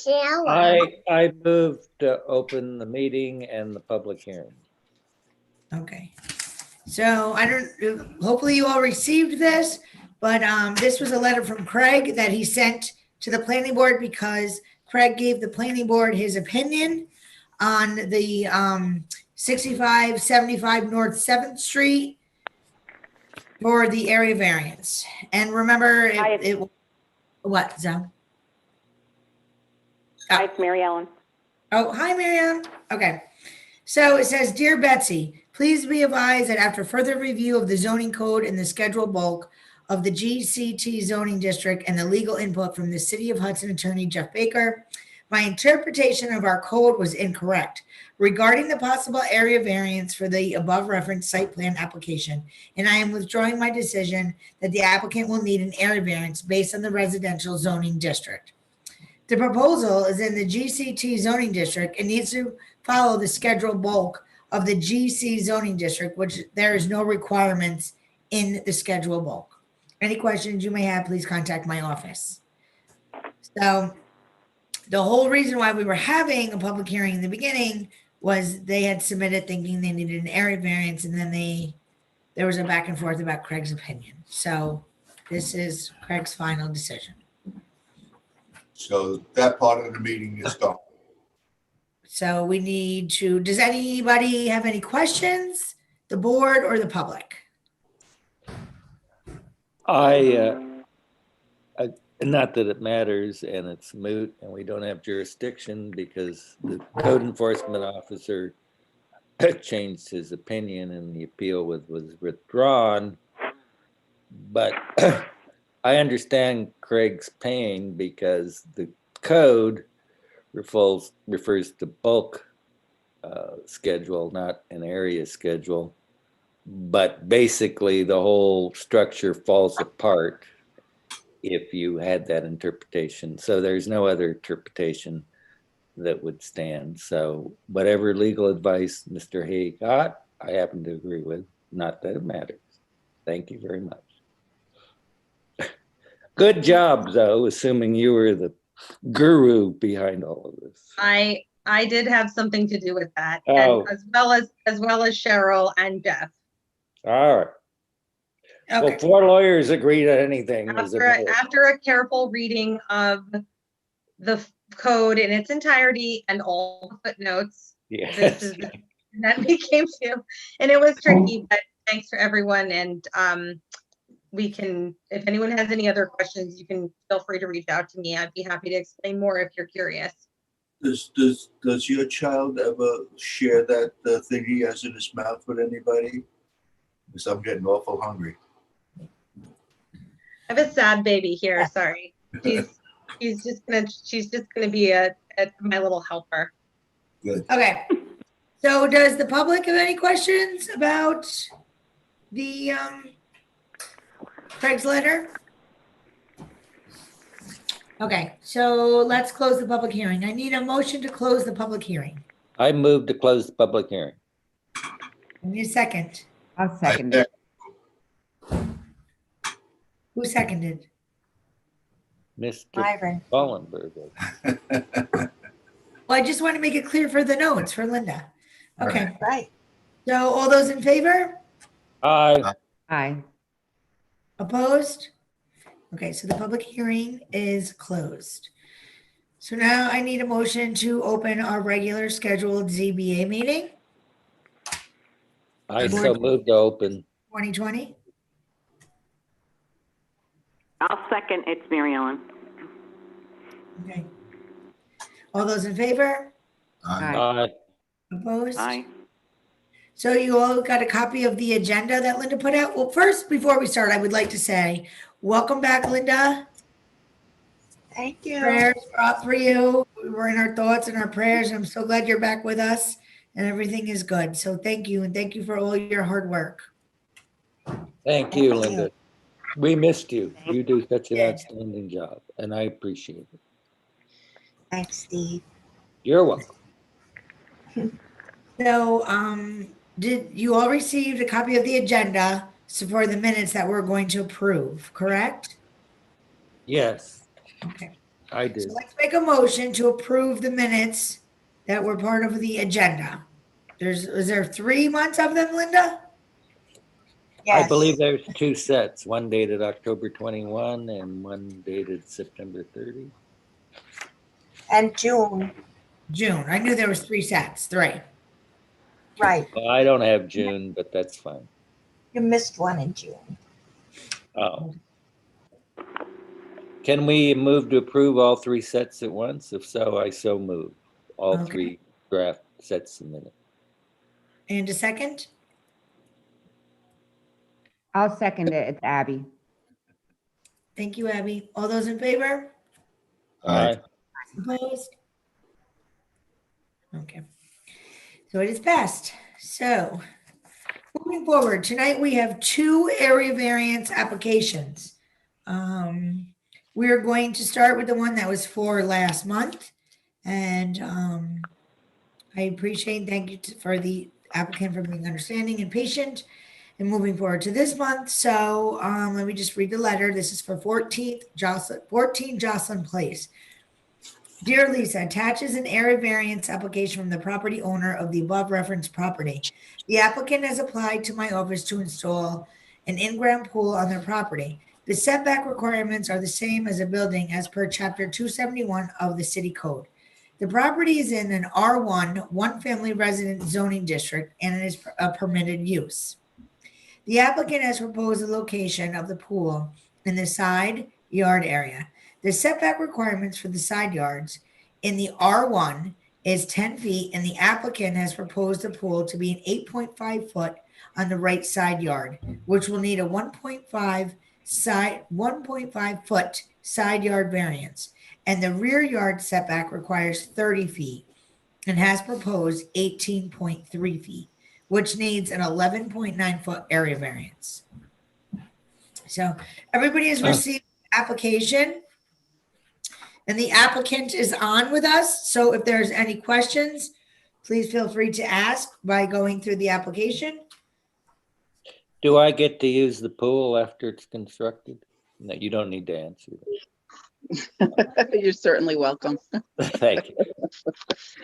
I moved to open the meeting and the public hearing. Okay. So hopefully you all received this, but this was a letter from Craig that he sent to the planning board because Craig gave the planning board his opinion on the 6575 North 7th Street for the area variance. And remember, what, Zoe? Hi, it's Mary Ellen. Oh, hi, Miriam. Okay. So it says, Dear Betsy, please be advised that after further review of the zoning code and the schedule bulk of the GCT zoning district and the legal input from the City of Hudson attorney Jeff Baker, my interpretation of our code was incorrect regarding the possible area variance for the above referenced site plan application, and I am withdrawing my decision that the applicant will need an area variance based on the residential zoning district. The proposal is in the GCT zoning district and needs to follow the schedule bulk of the GC zoning district, which there is no requirements in the schedule bulk. Any questions you may have, please contact my office. So the whole reason why we were having a public hearing in the beginning was they had submitted thinking they needed an area variance, and then there was a back and forth about Craig's opinion. So this is Craig's final decision. So that part of the meeting is done. So we need to, does anybody have any questions? The board or the public? Not that it matters and it's moot and we don't have jurisdiction because the code enforcement officer changed his opinion and the appeal was withdrawn. But I understand Craig's pain because the code refers to bulk schedule, not an area schedule. But basically the whole structure falls apart if you had that interpretation. So there's no other interpretation that would stand. So whatever legal advice Mr. Hay got, I happen to agree with. Not that it matters. Thank you very much. Good job, though, assuming you were the guru behind all of this. I did have something to do with that, Oh. and as well as Cheryl and Jeff. All right. Okay. Well, 4 lawyers agree to anything. After a careful reading of the code in its entirety and all the footnotes, Yes. that we came to, and it was tricky, but thanks for everyone. And we can, if anyone has any other questions, you can feel free to reach out to me. I'd be happy to explain more if you're curious. Does your child ever share that thing he has in his mouth with anybody? Because I'm getting awful hungry. I have a sad baby here. Sorry, she's just gonna be my little helper. Good. Okay. So does the public have any questions about the Craig's letter? Okay, so let's close the public hearing. I need a motion to close the public hearing. I move to close the public hearing. I need a second. I'll second it. Who seconded? Mr. Myron. Fallenberg. Well, I just want to make it clear for the notes for Linda. Okay, Right. so all those in favor? Aye. Aye. Opposed? Okay, so the public hearing is closed. So now I need a motion to open our regular scheduled ZBA meeting, I so moved to open. 2020. I'll second. It's Mary Ellen. Okay. All those in favor? Aye. Aye. Opposed? Aye. So you all got a copy of the agenda that Linda put out? Well, first, before we start, I would like to say, welcome back, Linda. Thank you. Prayers are up for you. We were in our thoughts and our prayers. I'm so glad you're back with us and everything is good. So thank you. And thank you for all your hard work. Thank you, Linda. We missed you. You do such an outstanding job, and I appreciate it. Thanks, Steve. You're welcome. So, did you all received a copy of the agenda for the minutes that we're going to approve, correct? Yes. Okay. I So did. let's make a motion to approve the minutes that were part of the agenda. Is there 3 months of them, Linda? I believe Yes, there's 2 sets, one dated October 21 and one dated September 30. and June, June. I knew there was 3 sets, 3. right. Well, I don't have June, but that's fine. You missed one in June. Oh. Can we move to approve all 3 sets at once? If so, I so move. All Okay. 3 draft sets a minute. And a second? I'll second it. It's Abby. Thank you, Abby. All those in favor? Aye. Opposed? Okay. So it is passed. So moving forward, tonight we have 2 area variance applications. We're going to start with the one that was for last month. And I appreciate, thank you for the applicant for being understanding and patient and moving forward to this month. So let me just read the letter. This is for 14 Jocelyn Place. Dear Lisa, attaches an area variance application from the property owner of the above referenced property. The applicant has applied to my office to install an in-ground pool on their property. The setback requirements are the same as a building as per chapter 271 of the city code. The property is in an R1, one-family resident zoning district, and it is a permitted use. The applicant has proposed the location of the pool in the side yard area. The setback requirements for the side yards in the R1 is 10 feet, and the applicant has proposed the pool to be an 8.5 foot on the right side yard, which will need a 1.5 foot side yard variance. And the rear yard setback requires 30 feet and has proposed 18.3 feet, which needs an 11.9 foot area variance. So everybody has received the application, and the applicant is on with us. So if there's any questions, please feel free to ask by going through the application. Do I get to use the pool after it's constructed? No, you don't need to answer You're certainly welcome. that. Thank you.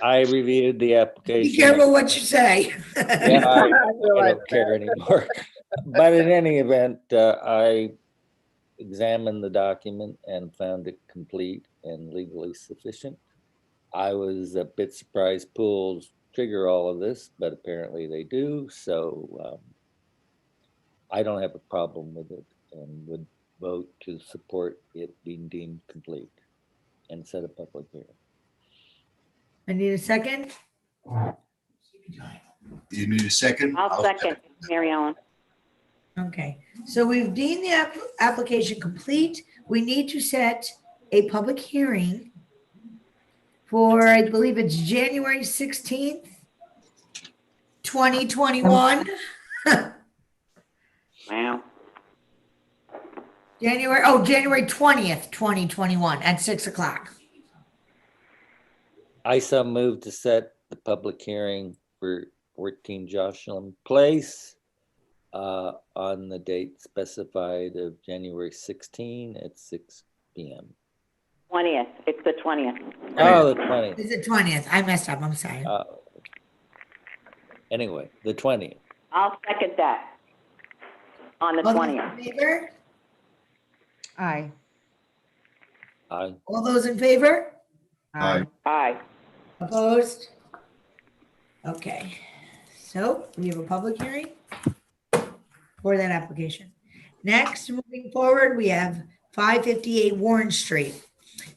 I reviewed the application. Be careful what you say. Yeah, I realize don't care anymore. But in any event, I examined the document and found it complete and legally sufficient. I was a bit surprised pools trigger all of this, but apparently they do. So I don't have a problem with it and would vote to support it being deemed complete and set a public hearing. I need a second. You need a second? I'll second, Mary Ellen. Okay, so we've deemed the application complete. We need to set a public hearing for, I believe it's January 16th, 2021. Wow. January 20th, 2021 at 6:00. I so move to set the public hearing for 14 Jocelyn Place on the date specified of January 16 at 6 p.m. 20th, it's the 20th. Oh, the 20th. Is it 20th? I messed up, I'm sorry. Anyway, the 20th. I'll second that. On the All those 20th. in favor? Aye. Aye. All those in favor? Aye. Aye. Opposed? Okay, so we have a public hearing for that application. Next, moving forward, we have 558 Warren Street.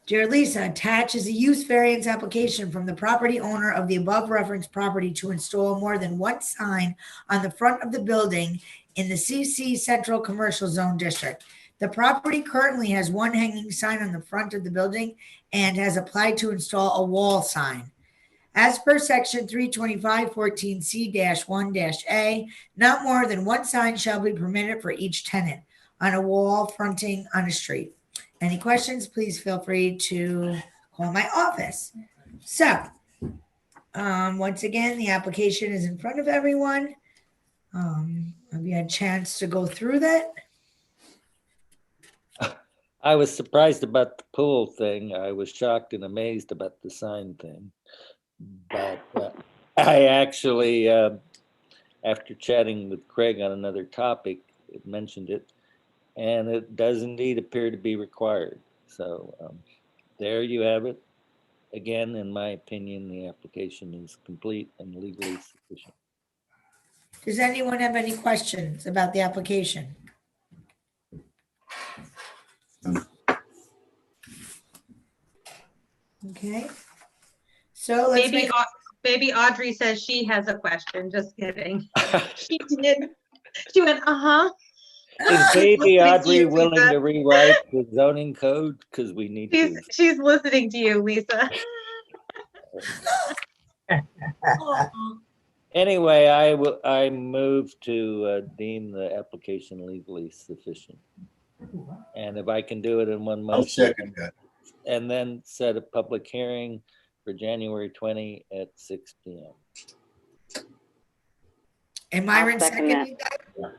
Dear Lisa, attaches a use variance application from the property owner of the above referenced property to install more than one sign on the front of the building in the CC Central Commercial Zone District. The property currently has one hanging sign on the front of the building and has applied to install a wall sign. As per section 325-14C-1-A, not more than one sign shall be permitted for each tenant on a wall fronting on a street. Any questions, please feel free to call my office. So, once again, the application is in front of everyone. Have you had a chance to go through that? I was surprised about the pool thing. I was shocked and amazed about the sign thing. But I actually, after chatting with Craig on another topic, it mentioned it, and it does indeed appear to be required. So there you have it. Again, in my opinion, the application is complete and legally sufficient. Does anyone have any questions about the application? Okay. So let's Maybe, make, maybe Audrey says she has a question. Just kidding. She did. She went, uh-huh. Is baby listening to Audrey you, willing Lisa. to rewrite the zoning code? Because we need to. She's listening to you, Lisa. Anyway, I move to deem the application legally sufficient. And if I can do it in one I'll motion, second that. and then set a public hearing for January 20 at 6 p.m. and Myron I'll second that. seconded that?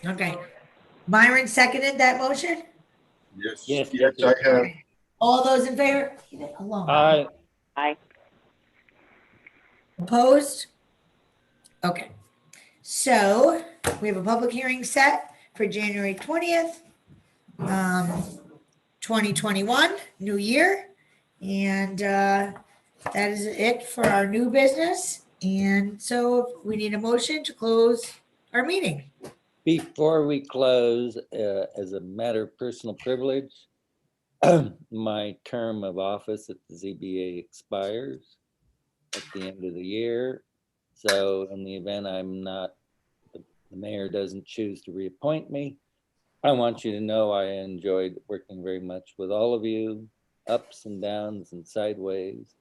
Okay. Myron seconded that motion? Yes, Yes. yes, I have. All those in favor? Leave it alone. Aye. Opposed? Okay. So we have a public hearing set for January 20th, 2021, new year. And that is it for our new business. And so we need a motion to close our meeting. Before we close, as a matter of personal privilege, my term of office at the ZBA expires at the end of the year. So in the event the mayor doesn't choose to reappoint me, I want you to know I enjoyed working very much with all of you, ups and downs and sideways,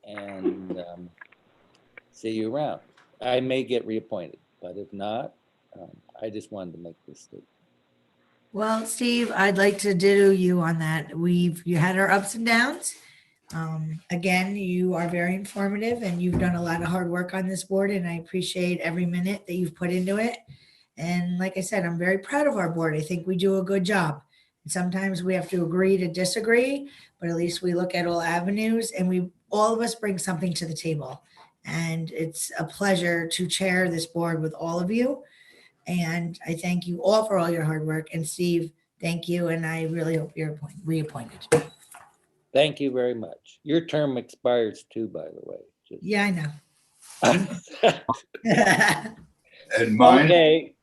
and see you around. I may get reappointed, but if not, I just wanted to make this statement. Well, Steve, I'd like to ditto you on that. You had our ups and downs. Again, you are very informative and you've done a lot of hard work on this board and I appreciate every minute that you've put into it. And like I said, I'm very proud of our board. I think we do a good job. And sometimes we have to agree to disagree, but at least we look at all avenues and all of us bring something to the table. And it's a pleasure to chair this board with all of you. And I thank you all for all your hard work. And Steve, thank you. And I really hope you're reappointed. Thank you very much. Your term expires too, by the way. Yeah, I know. And mine, Okay.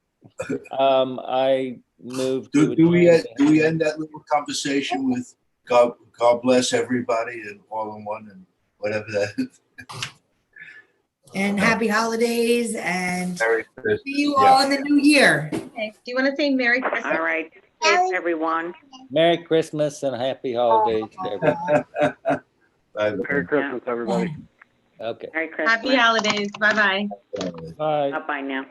I move to. do we adjourn. end that little conversation with God bless everybody and all in one and whatever that is? And happy holidays and Merry Christmas. see you Yeah. all in the new year. Okay. Do you want to say Merry Christmas? All right. Thanks, everyone. Merry Christmas and happy holidays to everyone. Bye. Merry Christmas, everybody. Okay, Merry Christmas. Happy holidays. Bye-bye. bye. Bye-bye now.